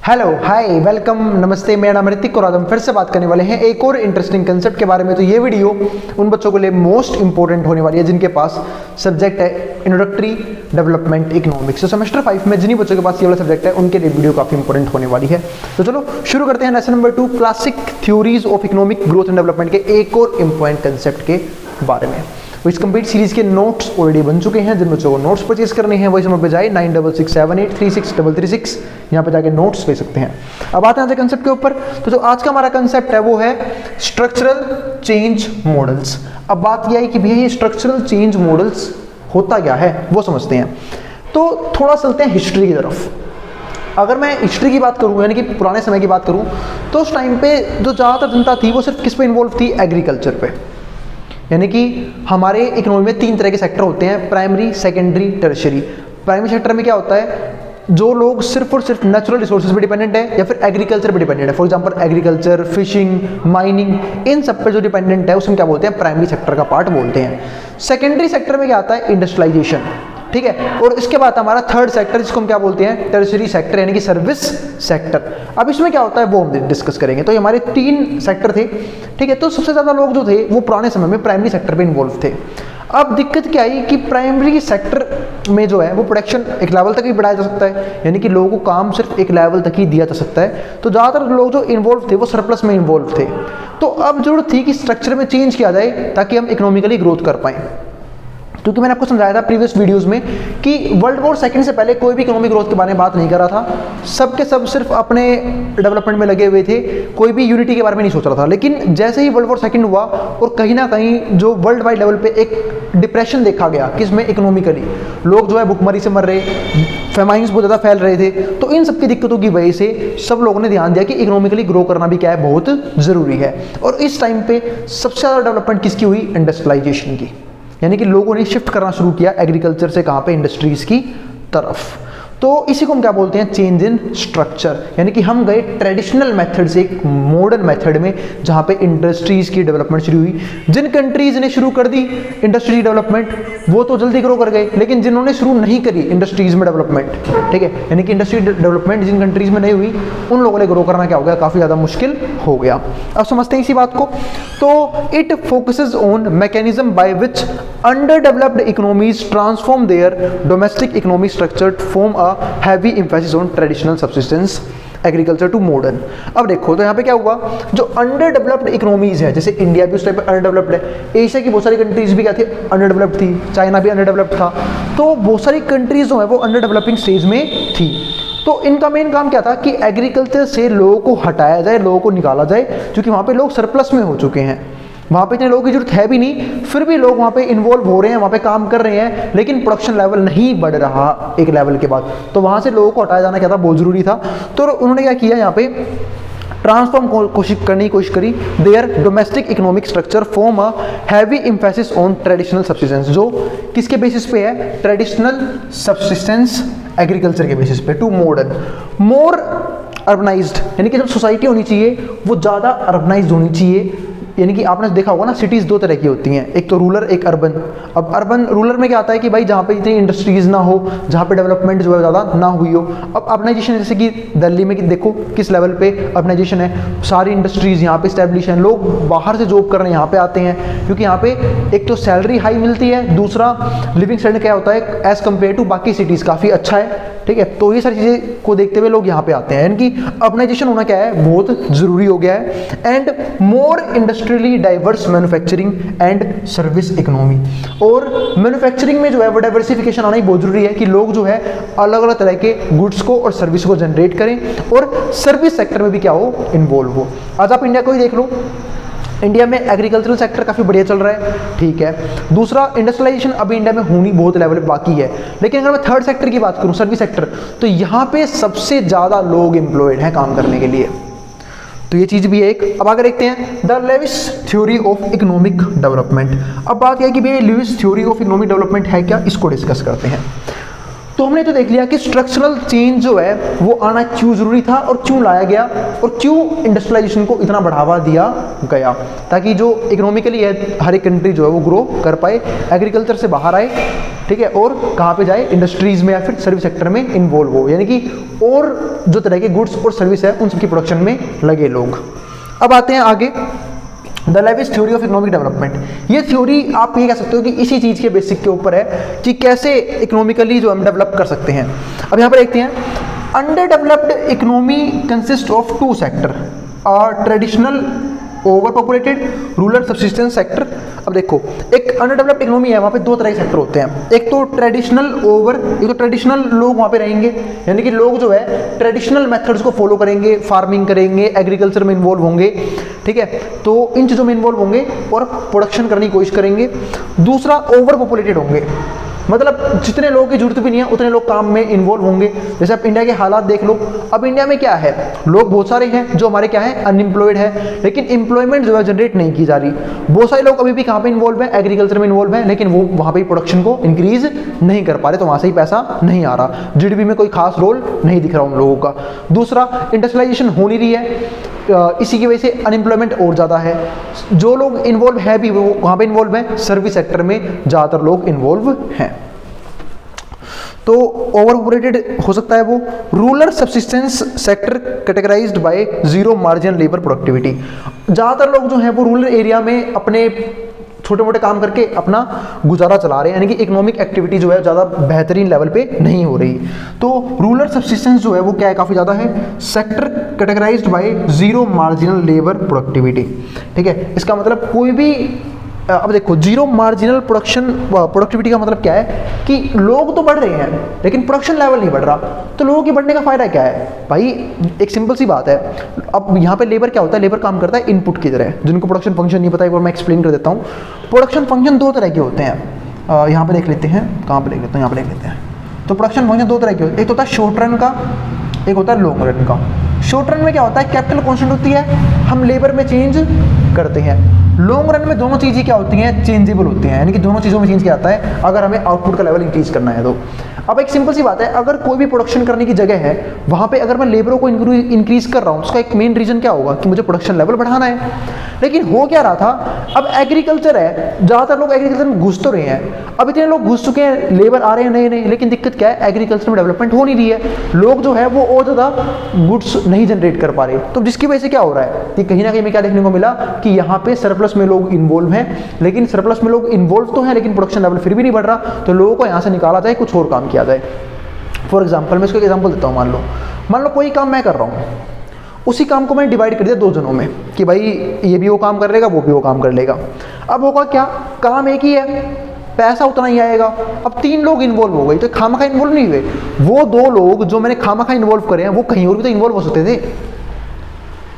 Hello hi welcome नमस्ते, मेरा नाम ऋतिक और आज हम फिर से बात करने वाले हैं एक और इंटरेस्टिंग कंसेप्ट के बारे में। तो ये वीडियो उन बच्चों के लिए मोस्ट इंपॉर्टेंट होने वाली है जिनके पास सब्जेक्ट है इंट्रोडक्टरी डेवलपमेंट इकोनॉमिक्स। तो सेमेस्टर 5 में जिन्हीं बच्चों के पास ये वाला सब्जेक्ट है उनके लिए वीडियो काफी इंपॉर्टेंट होने वाली है। तो चलो शुरू करते हैं lesson number 2 classic theories of economic growth and development के एक और इंपॉर्टेंट कंसेप्ट के बारे में। तो इस कंप्लीट सीरीज के नोट्स ऑलरेडी बन चुके हैं। जिन बच्चों को नोट्स परचेज करने हैं वही नंबर पे जाए 9667836336 यहाँ पे जाके नोट्स ले सकते हैं। अब आते हैं आज कंसेप्ट के ऊपर। तो जो आज का हमारा कंसेप्ट है वो है स्ट्रक्चरल चेंज मॉडल्स। अब बात यह है कि भैया ये स्ट्रक्चरल चेंज मॉडल्स होता क्या है वो समझते हैं। तो थोड़ा चलते हैं हिस्ट्री की तरफ। अगर मैं हिस्ट्री की बात करूँ यानी कि पुराने समय की बात करूँ तो उस टाइम पे जो ज़्यादातर जनता थी वो सिर्फ किस पे इन्वॉल्व थी, एग्रीकल्चर पे। यानी कि हमारे इकोनॉमी में 3 तरह के सेक्टर होते हैं, primary, secondary, tertiary. Primary sector में क्या होता है, जो लोग सिर्फ और सिर्फ नेचुरल रिसोर्सेज पे डिपेंडेंट है या फिर एग्रीकल्चर पे डिपेंडेंट है। For example agriculture, fishing, mining, इन सब पे जो डिपेंडेंट है उसमें क्या बोलते हैं, प्राइमरी सेक्टर का पार्ट बोलते हैं। सेकेंडरी सेक्टर में क्या आता है, इंडस्ट्रियलाइजेशन, ठीक है। और इसके बाद हमारा थर्ड सेक्टर जिसको हम क्या बोलते हैं, टर्शियरी सेक्टर यानी कि सर्विस सेक्टर। अब इसमें क्या होता है वो हम डिस्कस करेंगे। तो ये हमारे 3 सेक्टर थे, ठीक है। तो सबसे ज़्यादा लोग जो थे वो पुराने समय में प्राइमरी सेक्टर पे इन्वॉल्व थे। अब दिक्कत क्या आई कि प्राइमरी सेक्टर में जो है वो प्रोडक्शन एक लेवल तक ही बढ़ाया जा सकता है, यानी कि लोगों को काम सिर्फ एक लेवल तक ही दिया जा सकता है। तो ज़्यादातर लोग जो इन्वॉल्व थे वो सरप्लस में इन्वॉल्व थे। तो अब जरूरत थी कि स्ट्रक्चर में चेंज किया जाए ताकि हम इकोनॉमिकली ग्रोथ कर पाएँ। क्योंकि मैंने आपको समझाया था प्रीवियस वीडियोस में कि वर्ल्ड वॉर सेकंड से पहले कोई भी इकोनॉमिक ग्रोथ के बारे में बात नहीं कर रहा था। सब के सब सिर्फ अपने डेवलपमेंट में लगे हुए थे, कोई भी यूनिटी के बारे में नहीं सोच रहा था। लेकिन जैसे ही वर्ल्ड वॉर सेकंड हुआ और कहीं ना कहीं जो वर्ल्ड वाइड लेवल पे एक डिप्रेशन देखा गया, किसमें, इकोनॉमिकली, लोग जो है भुखमरी से मर रहे, फेमाइन्स बहुत ज़्यादा फैल रहे थे। तो इन सबकी दिक्कतों की वजह से सब लोगों ने ध्यान दिया कि इकोनॉमिकली ग्रो करना भी क्या है, बहुत ज़रूरी है। और इस टाइम पे सबसे ज़्यादा डेवलपमेंट किसकी हुई, इंडस्ट्रियलाइजेशन की। यानी कि लोगों ने शिफ्ट करना शुरू किया एग्रीकल्चर से कहाँ पे, इंडस्ट्रीज की तरफ। तो इसी को हम क्या बोलते हैं, चेंज इन स्ट्रक्चर। यानी कि हम गए ट्रेडिशनल मेथड से एक मॉडर्न मेथड में जहाँ पे इंडस्ट्रीज की डेवलपमेंट शुरू हुई। जिन कंट्रीज ने शुरू कर दी इंडस्ट्री डेवलपमेंट वो तो जल्दी ग्रो कर गए, लेकिन जिन्होंने शुरू नहीं करी इंडस्ट्रीज में डेवलपमेंट, ठीक है, यानी कि इंडस्ट्री डेवलपमेंट जिन कंट्रीज में नहीं हुई उन लोगों ने ग्रो करना क्या हो गया, काफ़ी ज़्यादा मुश्किल हो गया। अब समझते हैं इसी बात को। तो it focuses on mechanism by which under developed economies transform their domestic economic structure from heavy emphasis on traditional subsistence agriculture to modern. अब देखो तो यहाँ पे क्या हुआ, जो अंडर डेवलप्ड इकोनॉमीज है, जैसे इंडिया भी उस टाइप पे अंडर डेवलप्ड है, एशिया की बहुत सारी कंट्रीज भी क्या थी, अंडर डेवलप्ड थी, चाइना भी अंडर डेवलप्ड था। तो बहुत सारी कंट्रीज जो है वो अंडर डेवलपिंग स्टेज में थी। तो इनका मेन काम क्या था कि एग्रीकल्चर से लोगों को हटाया जाए, लोगों को निकाला जाए, क्योंकि वहाँ पे लोग सरप्लस में हो चुके हैं, वहाँ पे इतने लोगों की जरूरत है भी नहीं, फिर भी लोग वहाँ पे इन्वॉल्व हो रहे हैं, वहाँ पे काम कर रहे हैं, लेकिन प्रोडक्शन लेवल नहीं बढ़ रहा एक लेवल के बाद। तो वहाँ से लोगों को हटाया जाना क्या था, बहुत जरूरी था। तो उन्होंने क्या किया, यहाँ पे ट्रांसफॉर्म कोशिश करी there domestic economic structure form a heavy emphasis on traditional subsistence. जो किसके बेसिस पे है, ट्रेडिशनल सब्सिस्टेंस एग्रीकल्चर के बेसिस पे, टू मॉडर्न मोर अर्बनाइज्ड। यानी कि जब सोसाइटी होनी चाहिए वो ज़्यादा अर्बनाइज्ड होनी चाहिए। यानी कि आपने देखा होगा ना, सिटीज़ 2 तरह की होती हैं, एक तो रूरल, एक अर्बन। अब अर्बन रूरल में क्या आता है कि भाई जहाँ पे इतनी इंडस्ट्रीज ना हो, जहाँ पे डेवलपमेंट जो है ज़्यादा ना हुई हो। अब अर्बनाइजेशन जैसे कि दिल्ली में कि देखो किस लेवल पे अर्बनाइजेशन है, सारी इंडस्ट्रीज यहाँ पे स्टैब्लिश हैं, लोग बाहर से जॉब करने यहाँ पे आते हैं, क्योंकि यहाँ पे एक तो सैलरी हाई मिलती है, दूसरा लिविंग स्टैंडर्ड क्या होता है एज़ कम्पेयर टू बाकी सिटीज़ काफ़ी अच्छा है, ठीक है। तो ये सारी चीज़ें को देखते हुए लोग यहाँ पे आते हैं। यानी कि अर्बनाइजेशन होना क्या है, बहुत ज़रूरी हो गया है। And more industrially diverse manufacturing and service economy. और मैन्युफैक्चरिंग में जो है वो डाइवर्सिफिकेशन आना ही बहुत जरूरी है कि लोग जो है अलग अलग तरह के गुड्स को और सर्विस को जनरेट करें और सर्विस सेक्टर में भी क्या हो, इन्वॉल्व हो। आज आप इंडिया को ही देख लो, इंडिया में एग्रीकल्चरल सेक्टर काफ़ी बढ़िया चल रहा है, ठीक है। दूसरा इंडस्ट्रियलाइजेशन अभी इंडिया में होनी बहुत लेवल पे बाकी है। लेकिन अगर मैं थर्ड सेक्टर की बात करूं, सर्विस सेक्टर, तो यहाँ पे सबसे ज़्यादा लोग एम्प्लॉयड हैं काम करने के लिए। तो ये चीज़ भी है एक। अब आगे देखते हैं the Lewis theory of economic development. अब बात यह है कि भैया Lewis theory of economic development है क्या, इसको डिस्कस करते हैं। तो हमने तो देख लिया कि स्ट्रक्चरल चेंज जो है वो आना क्यों जरूरी था और क्यों लाया गया और क्यों इंडस्ट्रियलाइजेशन को इतना बढ़ावा दिया गया, ताकि जो इकोनॉमिकली है हर एक कंट्री जो है वो ग्रो कर पाए, एग्रीकल्चर से बाहर आए, ठीक है, और कहाँ पे जाए, इंडस्ट्रीज में या फिर सर्विस सेक्टर में इन्वॉल्व हो, यानी कि और जो तरह के गुड्स और सर्विस है उन सबकी प्रोडक्शन में लगे लोग। अब आते हैं आगे, the Lewis theory of economic development. ये थ्योरी आप ये कह सकते हो कि इसी चीज़ के बेसिक के ऊपर है कि कैसे इकोनॉमिकली जो हम डेवलप कर सकते हैं। अब यहाँ पर देखते हैं, under developed economy consist of two sector, traditional over populated rural subsistence sector. अब देखो, एक अंडर डेवलप्ड इकोनॉमी है, वहाँ पे दो तरह के सेक्टर होते हैं, एक तो ट्रेडिशनल ओवर, एक तो ट्रेडिशनल लोग वहाँ पे रहेंगे, यानी कि लोग जो है ट्रेडिशनल मेथड्स को फॉलो करेंगे, फार्मिंग करेंगे, एग्रीकल्चर में इन्वॉल्व होंगे, ठीक है, तो इन चीज़ों में इन्वॉल्व होंगे और प्रोडक्शन करने की कोशिश करेंगे। दूसरा ओवर पॉपुलेटेड होंगे, मतलब जितने लोगों की जरूरत भी नहीं है उतने लोग काम में इन्वॉल्व होंगे। जैसे आप इंडिया के हालात देख लो, अब इंडिया में क्या है, लोग बहुत सारे हैं जो हमारे क्या है अनएम्प्लॉयड है, लेकिन एम्प्लॉयमेंट जो है जनरेट नहीं की जा रही। बहुत सारे लोग अभी भी कहाँ पे इन्वॉल्व है, एग्रीकल्चर में इन्वॉल्व है, लेकिन वो वहाँ पे प्रोडक्शन को इंक्रीज नहीं कर पा रहे, तो वहाँ से ही पैसा नहीं आ रहा, जीडीपी में कोई खास रोल नहीं दिख रहा उन लोगों का। दूसरा, इंडस्ट्रियलाइजेशन हो नहीं रही है, इसी की वजह से अनएम्प्लॉयमेंट और ज़्यादा है। जो लोग इन्वॉल्व है भी वो वहाँ पे इन्वॉल्व है, सर्विस सेक्टर में ज़्यादातर लोग इन्वॉल्व हैं, तो ओवर पॉपुलेटेड हो सकता है वो। Rural subsistence sector categorised by zero marginal labour productivity. ज़्यादातर लोग जो हैं वो रूरल एरिया में अपने छोटे मोटे काम करके अपना गुजारा चला रहे हैं, यानी कि इकोनॉमिक एक्टिविटी जो है ज़्यादा बेहतरीन लेवल पे नहीं हो रही। तो रूरल सब्सिस्टेंस जो है वो क्या है, काफ़ी ज़्यादा है। Sector categorised by zero marginal labour productivity, ठीक है, इसका मतलब कोई भी, अब देखो जीरो मार्जिनल प्रोडक्टिविटी का मतलब क्या है कि लोग तो बढ़ रहे हैं लेकिन प्रोडक्शन लेवल नहीं बढ़ रहा, तो लोगों के बढ़ने का फायदा क्या है भाई, एक सिंपल सी बात है। अब यहाँ पे लेबर क्या होता है, लेबर काम करता है इनपुट की तरह, जिनको प्रोडक्शन फंक्शन नहीं पता है वो मैं एक्सप्लेन कर देता हूँ। प्रोडक्शन फंक्शन दो तरह के होते हैं, यहाँ पे देख लेते हैं, कहाँ पे देख लेते हैं, यहाँ पे देख लेते हैं। तो प्रोडक्शन फंक्शन दो तरह के होते हैं, एक होता है शॉर्ट रन का, एक होता है लॉन्ग रन का। शॉर्ट रन में क्या होता है, कैपिटल कॉन्स्टेंट होती है, हम लेबर में चेंज करते हैं। लॉन्ग रन में दोनों चीज़ें क्या होती हैं, चेंजेबल होती हैं, यानी कि दोनों चीज़ों में चेंज किया जाता है अगर हमें आउटपुट का लेवल इंक्रीज करना है तो। अब एक सिंपल सी बात है, अगर कोई भी प्रोडक्शन करने की जगह है वहाँ पे अगर मैं लेबरों को इंक्रीज कर रहा हूँ, उसका एक मेन रीजन क्या होगा कि मुझे प्रोडक्शन लेवल बढ़ाना है। लेकिन हो क्या रहा था, अब एग्रीकल्चर है, ज़्यादातर लोग एग्रीकल्चर में घुस तो रहे हैं, अब इतने लोग घुस चुके हैं, लेबर आ रहे हैं नए नए, लेकिन दिक्कत क्या है, एग्रीकल्चर में डेवलपमेंट हो नहीं रही है, लोग जो है वो और ज़्यादा गुड्स नहीं जनरेट कर पा रहे। तो जिसकी वजह से क्या हो रहा है कि कहीं ना कहीं में क्या देखने को मिला कि यहाँ पे सरप्लस में लोग इन्वॉल्व हैं, लेकिन सरप्लस में लोग इन्वॉल्व तो हैं लेकिन प्रोडक्शन लेवल फिर भी नहीं बढ़ रहा, तो लोगों को यहाँ से निकाला जाए, कुछ और काम किया जाए। फॉर एग्जाम्पल मैं इसको एक एग्जाम्पल देता हूँ, मान लो कोई काम मैं कर रहा हूँ, उसी काम को मैंने डिवाइड कर दिया दो जनों में कि भाई ये भी वो काम कर लेगा, वो भी वो काम कर लेगा। अब होगा क्या, काम एक ही है, पैसा उतना ही आएगा। अब तीन लोग इन्वॉल्व हो गए, तो खामखा इन्वॉल्व नहीं हुए, वो दो लोग जो मैंने खामखा इन्वॉल्व करे हैं वो कहीं और भी तो इन्वॉल्व हो सकते थे,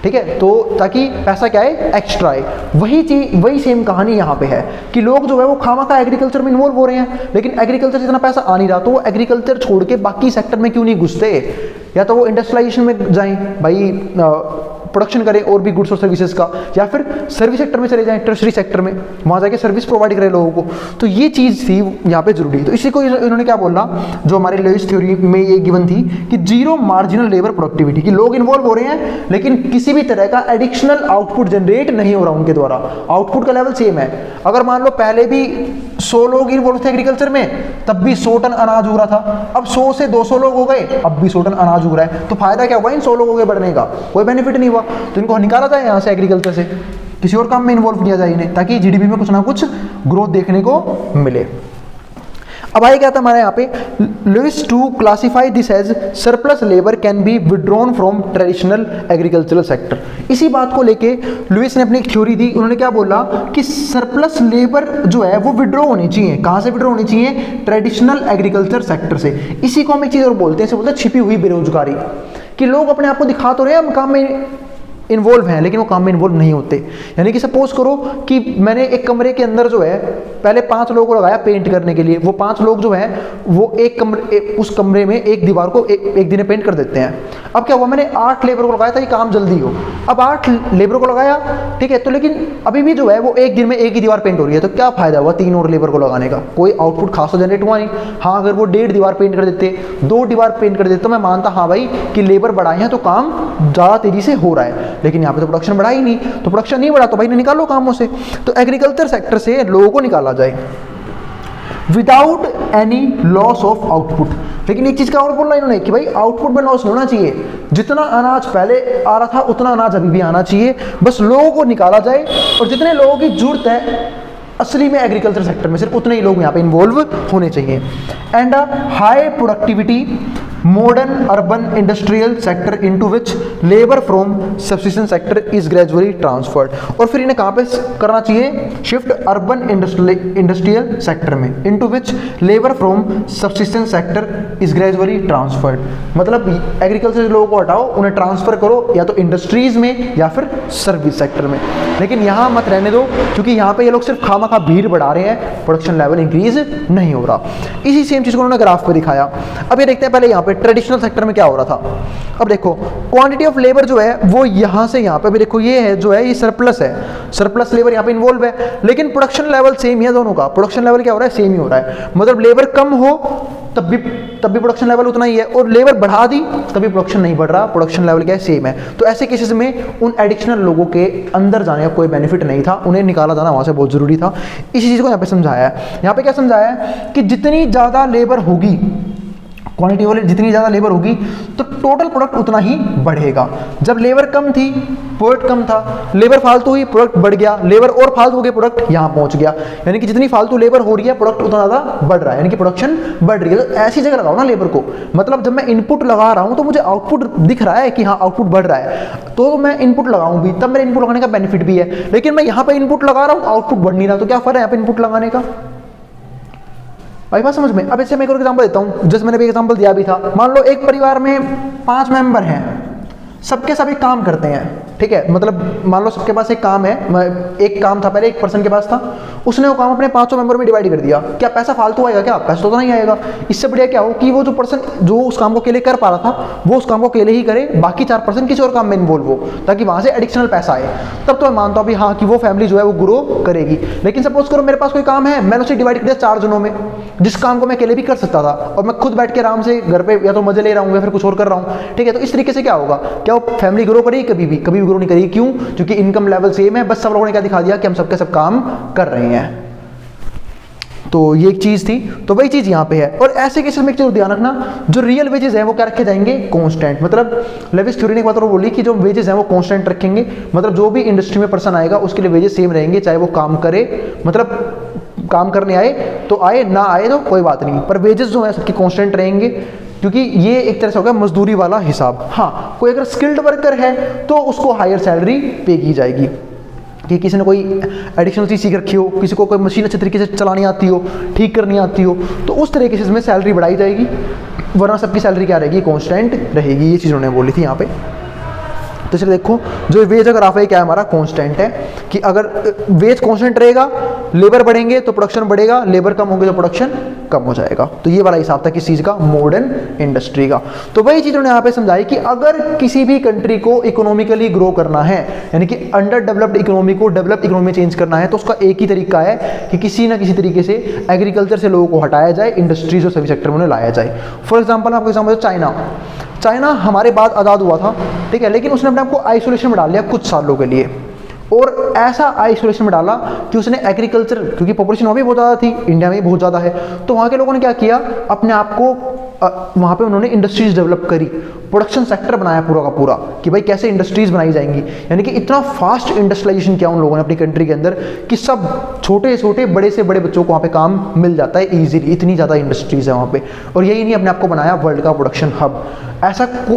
ठीक है, तो ताकि पैसा क्या है, एक्स्ट्रा है। वही चीज, वही सेम कहानी यहाँ पे है कि लोग जो है वो खामखा एग्रीकल्चर में इन्वॉल्व हो रहे हैं, लेकिन एग्रीकल्चर से इतना पैसा आ नहीं रहा, तो वो एग्रीकल्चर छोड़ के बाकी सेक्टर में क्यों नहीं घुसते, या तो वो इंडस्ट्रियलाइजेशन में जाएं भाई, प्रोडक्शन करें और भी गुड्स और सर्विसेज का, या फिर सर्विस सेक्टर में चले जाएं, टर्शरी सेक्टर में, वहाँ जाके सर्विस प्रोवाइड करें लोगों को। तो ये चीज़ थी यहाँ पे जरूरी। तो इसी को इन्होंने क्या बोला, जो हमारे लेविस थ्योरी में ये गिवन थी कि जीरो मार्जिनल लेबर प्रोडक्टिविटी, कि लोग इन्वॉल्व हो रहे हैं लेकिन किसी भी तरह का एडिशनल आउटपुट जनरेट नहीं हो रहा उनके द्वारा, आउटपुट का लेवल सेम है। अगर मान लो पहले भी 100 लोग इन्वॉल्व थे एग्रीकल्चर में, तब भी 100 टन अनाज उग रहा था, अब 100 से 200 लोग हो गए, अब भी 100 टन अनाज उग रहा है, तो फायदा क्या हुआ इन 100 लोगों के बढ़ने का, कोई बेनिफिट नहीं हुआ। तो इनको निकाला जाए यहाँ से एग्रीकल्चर से, किसी और काम में इन्वॉल्व किया जाए इन्हें, ताकि जीडीपी में कुछ ना कुछ ग्रोथ देखने को मिले। अब आए क्या था हमारे यहाँ पे, Lewis to classify this as surplus labour can be withdrawn from traditional agricultural sector. इसी बात को लेके लुइस ने अपनी एक थ्योरी दी, उन्होंने क्या बोला कि सरप्लस लेबर जो है वो विड्रॉ होनी चाहिए, कहाँ से विड्रॉ होनी चाहिए, ट्रेडिशनल एग्रीकल्चर सेक्टर से। इसी को हम एक चीज़ और बोलते हैं, इसे बोलते हैं छिपी हुई बेरोजगारी, कि लोग अपने आप को दिखा तो रहे हैं हम काम में इन्वॉल्व हैं लेकिन वो काम में इन्वॉल्व नहीं होते। यानी कि सपोज करो कि मैंने एक कमरे के अंदर जो है पहले 5 लोगों को लगाया पेंट करने के लिए, वो 5 लोग जो हैं वो उस कमरे में एक दीवार को एक दिन में पेंट कर देते हैं। अब क्या हुआ, मैंने 8 लेबर को लगाया था ये काम जल्दी हो, अब 8 लेबर को लगाया, ठीक है, तो लेकिन अभी भी जो है वो एक दिन में एक ही दीवार पेंट हो रही है, तो क्या फायदा हुआ 3 और लेबर को लगाने का, कोई आउटपुट खास तो जनरेट हुआ नहीं। हाँ अगर वो 1.5 दीवार पेंट कर देते, 2 दीवार पेंट कर देते तो मैं मानता हाँ भाई कि लेबर बढ़ाए हैं तो काम ज़्यादा तेजी से हो रहा है, लेकिन यहाँ पे तो प्रोडक्शन बढ़ा ही नहीं, तो प्रोडक्शन नहीं बढ़ा तो भाई निकालो कामों से। तो एग्रीकल्चर सेक्टर से लोगों को निकाला जाए without any loss of output. लेकिन एक चीज़ का और बोलना इन्होंने कि भाई आउटपुट में लॉस होना चाहिए, जितना अनाज पहले आ रहा था उतना अनाज अभी भी आना चाहिए, बस लोगों को निकाला जाए और जितने लोगों की जरूरत है असली में एग्रीकल्चर सेक्टर में सिर्फ उतने ही लोग यहाँ पे इन्वॉल्व होने चाहिए। And high productivity modern urban industrial sector into which labour from subsistence sector is gradually transferred. और फिर इन्हें कहाँ पे करना चाहिए, शिफ्ट अर्बन इंडस्ट्रियल सेक्टर में, into which labour from subsistence sector is gradually transferred. मतलब एग्रीकल्चर के लोगों को हटाओ, उन्हें ट्रांसफर करो या तो इंडस्ट्रीज में या फिर सर्विस सेक्टर में, लेकिन यहाँ मत रहने दो क्योंकि यहाँ पे ये लोग सिर्फ खामा भीड़ बढ़ा रहे हैं, प्रोडक्शन लेवल इंक्रीज नहीं हो रहा। इसी सेम चीज़ को उन्होंने ग्राफ पे दिखाया। अब ये देखते हैं पहले यहाँ पे ट्रेडिशनल सेक्टर में क्या हो रहा था। अब देखो क्वांटिटी ऑफ लेबर जो है वो यहाँ से यहाँ पे भी देखो ये है जो है ये सरप्लस है, सरप्लस लेबर यहाँ पे इन्वॉल्व है, लेकिन प्रोडक्शन लेवल सेम ही है दोनों का। प्रोडक्शन लेवल क्या हो रहा है, सेम ही हो रहा है, मतलब लेबर कम हो तब भी प्रोडक्शन लेवल उतना ही है, और लेबर बढ़ा दी तभी प्रोडक्शन नहीं बढ़ रहा, प्रोडक्शन लेवल क्या है, सेम है। तो ऐसे केसेस में उन एडिशनल लोगों के अंदर जाने का कोई बेनिफिट नहीं था, उन्हें निकाला जाना वहाँ से बहुत ज़रूरी था। इसी चीज़ को यहाँ पे समझाया है। यहाँ पे क्या समझाया है कि जितनी ज़्यादा लेबर होगी, क्वांटिटी वाली जितनी ज़्यादा लेबर होगी तो टोटल प्रोडक्ट उतना ही बढ़ेगा। जब लेबर कम थी प्रोडक्ट कम था, लेबर फालतू हुई प्रोडक्ट बढ़ गया, लेबर और फालतू हो गए प्रोडक्ट यहाँ पहुँच गया। यानी कि जितनी फालतू लेबर हो रही है प्रोडक्ट उतना ज़्यादा बढ़ रहा है, यानी कि प्रोडक्शन बढ़ रही है। तो ऐसी जगह लगाओ ना लेबर को, मतलब जब मैं इनपुट लगा रहा हूँ तो मुझे आउटपुट दिख रहा है कि हाँ आउटपुट बढ़ रहा है, तो मैं इनपुट लगाऊँ भी, तब मेरे इनपुट लगाने का बेनिफिट भी है। लेकिन मैं यहाँ पर इनपुट लगा रहा हूँ आउटपुट बढ़ नहीं रहा, तो क्या फ़र्क है यहाँ पर इनपुट लगाने का, भाई बात समझ में। अब इससे मैं एक और एग्जांपल देता हूँ, जैसे मैंने भी एग्जांपल दिया भी था। मान लो एक परिवार में 5 मेंबर हैं, सबके सब एक काम करते हैं, ठीक है, मतलब मान लो सबके पास एक काम है, एक काम था पहले एक पर्सन के पास था, उसने वो काम अपने 5 मेंबर में डिवाइड कर दिया। क्या पैसा फालतू आएगा, क्या पैसा तो नहीं आएगा। इससे बढ़िया क्या हो कि वो जो पर्सन जो उस काम को अकेले कर पा रहा था वो उस काम को अकेले ही करे, बाकी 4 पर्सन किसी और काम में इन्वॉल्व हो, ताकि वहाँ से एडिशनल पैसा आए। तब तो मैं मानता हूँ भी हाँ कि वो फैमिली जो है वो ग्रो करेगी। लेकिन सपोज करो मेरे पास कोई काम है, मैंने उसे डिवाइड कर दिया 4 जनों में, जिस काम को मैं अकेले भी कर सकता था और मैं खुद बैठ के आराम से घर पे या तो मजे ले रहा हूँ या फिर कुछ और कर रहा हूँ, ठीक है। तो इस तरीके से क्या होगा, क्या वो फैमिली ग्रो करेगी, कभी भी ग्रो नहीं करेगी। क्यों? क्योंकि इनकम लेवल सेम है, बस सब लोगों ने क्या दिखा दिया कि हम सबके सब काम कर रहे हैं। तो ये एक चीज थी, तो वही चीज यहाँ पे है। और ऐसे केसेस में एक चीज ध्यान रखना, जो रियल वेजेस हैं वो क्या रखे जाएंगे, कांस्टेंट। मतलब लेविस थ्योरी ने एक बात और बोली कि जो वेजेस हैं वो कांस्टेंट रखेंगे, मतलब जो भी इंडस्ट्री में पर्सन आएगा उसके लिए वेजेस सेम रहेंगे, चाहे वो काम करे, मतलब काम करने आए तो आए, ना आए तो कोई बात नहीं, पर वेजेस जो है सबके कांस्टेंट रहेंगे, क्योंकि ये एक तरह से होगा मजदूरी वाला हिसाब। हाँ, कोई अगर स्किल्ड वर्कर है तो उसको हायर सैलरी पे की जाएगी, कि किसी ने कोई एडिशनल चीज़ सीख रखी हो, किसी को कोई मशीन अच्छे तरीके से चलानी आती हो, ठीक करनी आती हो, तो उस तरीके से इसमें सैलरी बढ़ाई जाएगी, वरना सबकी सैलरी क्या रहेगी, कांस्टेंट रहेगी। ये चीज़ उन्होंने बोली थी यहाँ पे। तो चलिए देखो, जो वेज ग्राफ है क्या है हमारा, कांस्टेंट है, कि अगर वेज कांस्टेंट रहेगा, लेबर बढ़ेंगे तो प्रोडक्शन बढ़ेगा, लेबर कम होंगे तो प्रोडक्शन कम हो जाएगा। तो ये वाला हिसाब था किस चीज़ का, मॉडर्न इंडस्ट्री का। तो वही चीज़ उन्होंने यहाँ पे समझाई कि अगर किसी भी कंट्री को इकोनॉमिकली ग्रो करना है, यानी कि अंडर डेवलप्ड इकोनॉमी को डेवलप्ड इकोनॉमी में चेंज करना है, तो उसका एक ही तरीका है कि किसी ना किसी तरीके से एग्रीकल्चर से लोगों को हटाया जाए, इंडस्ट्रीज और सर्विस सेक्टर में उन्हें लाया जाए। फॉर एग्जाम्पल आपको एग्जाम्पल चाइना हमारे बाद आज़ाद हुआ था, ठीक है, लेकिन उसने अपने आप को आइसोलेशन में डाल लिया कुछ सालों के लिए, और ऐसा आइसोलेशन में डाला कि उसने एग्रीकल्चर, क्योंकि पॉपुलेशन वहाँ भी बहुत ज़्यादा थी, इंडिया में भी बहुत ज़्यादा है, तो वहाँ के लोगों ने क्या किया, अपने आप को वहाँ पे उन्होंने इंडस्ट्रीज डेवलप करी, प्रोडक्शन सेक्टर बनाया पूरा का पूरा, कि भाई कैसे इंडस्ट्रीज बनाई जाएंगी। यानी कि इतना फास्ट इंडस्ट्रियलाइजेशन किया उन लोगों ने अपनी कंट्री के अंदर कि सब छोटे छोटे बड़े से बड़े बच्चों को वहाँ पे काम मिल जाता है ईजिली, इतनी ज़्यादा इंडस्ट्रीज है वहाँ पे। और यही नहीं, अपने आप को बनाया वर्ल्ड का प्रोडक्शन हब।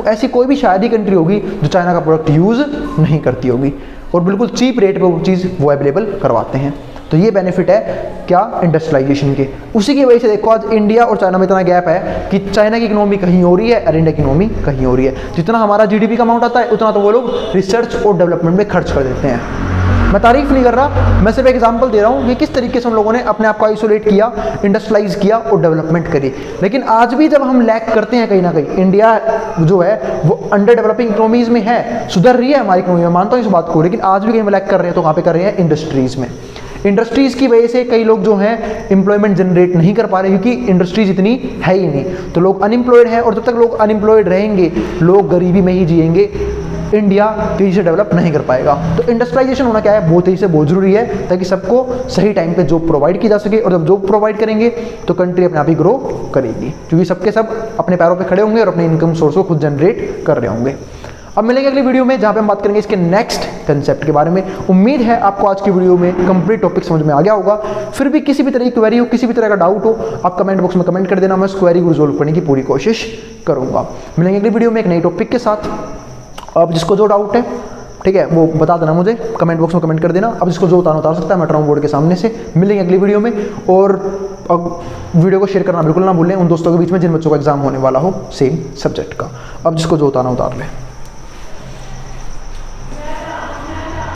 ऐसी कोई भी शायद ही कंट्री होगी जो चाइना का प्रोडक्ट यूज़ नहीं करती होगी, और बिल्कुल चीप रेट पे वो चीज़ वो अवेलेबल करवाते हैं। तो ये बेनिफिट है क्या, इंडस्ट्रियलाइजेशन के। उसी की वजह से देखो आज इंडिया और चाइना में इतना गैप है कि चाइना की इकोनॉमी कहीं हो रही है और इंडिया की इकोनॉमी कहीं हो रही है। जितना हमारा जीडीपी का अमाउंट आता है उतना तो वो लोग रिसर्च और डेवलपमेंट में खर्च कर देते हैं। मैं तारीफ नहीं कर रहा, मैं सिर्फ एग्जांपल दे रहा हूँ कि किस तरीके से हम लोगों ने अपने आप को आइसोलेट किया, इंडस्ट्रियलाइज किया और डेवलपमेंट करी। लेकिन आज भी जब हम लैक करते हैं कहीं ना कहीं, इंडिया जो है वो अंडर डेवलपिंग इकोनॉमीज में है, सुधर रही है हमारी इकोनॉमी, मैं मानता हूँ इस बात को, लेकिन आज भी कहीं लैक कर रहे हैं तो कहाँ पे कर रहे हैं, इंडस्ट्रीज में। इंडस्ट्रीज की वजह से कई लोग जो हैं एम्प्लॉयमेंट जनरेट नहीं कर पा रहे क्योंकि इंडस्ट्रीज इतनी है ही नहीं, तो लोग अनएम्प्लॉयड हैं। और जब तक लोग अनएम्प्लॉयड रहेंगे, लोग गरीबी में ही जिएंगे, इंडिया तेजी से डेवलप नहीं कर पाएगा। तो इंडस्ट्रियलाइजेशन होना क्या है, बहुत तेजी से बहुत जरूरी है ताकि सबको सही टाइम पे जॉब प्रोवाइड की जा सके। और जब जॉब प्रोवाइड करेंगे तो कंट्री अपने आप ही ग्रो करेगी, क्योंकि सबके सब अपने पैरों पे खड़े होंगे और अपने इनकम सोर्स को खुद जनरेट कर रहे होंगे। अब मिलेंगे अगली वीडियो में जहां पे हम बात करेंगे इसके नेक्स्ट कंसेप्ट के बारे में। उम्मीद है आपको आज की वीडियो में कंप्लीट टॉपिक समझ में आ गया होगा। फिर भी किसी भी तरह की क्वेरी हो, किसी भी तरह का डाउट हो, आप कमेंट बॉक्स में कमेंट कर देना, मैं उस क्वेरी को रिजोल्व करने की पूरी कोशिश करूंगा। मिलेंगे अगली वीडियो में एक नई टॉपिक के साथ। अब जिसको जो डाउट है, ठीक है, वो बता देना मुझे, कमेंट बॉक्स में कमेंट कर देना। अब जिसको जो उतार सकता है, मैं ट्राउन बोर्ड के सामने से। मिलेंगे अगली वीडियो में। और अब वीडियो को शेयर करना बिल्कुल ना भूलें उन दोस्तों के बीच में जिन बच्चों का एग्जाम होने वाला हो सेम सब्जेक्ट का। अब जिसको जो उतारना उतार लें।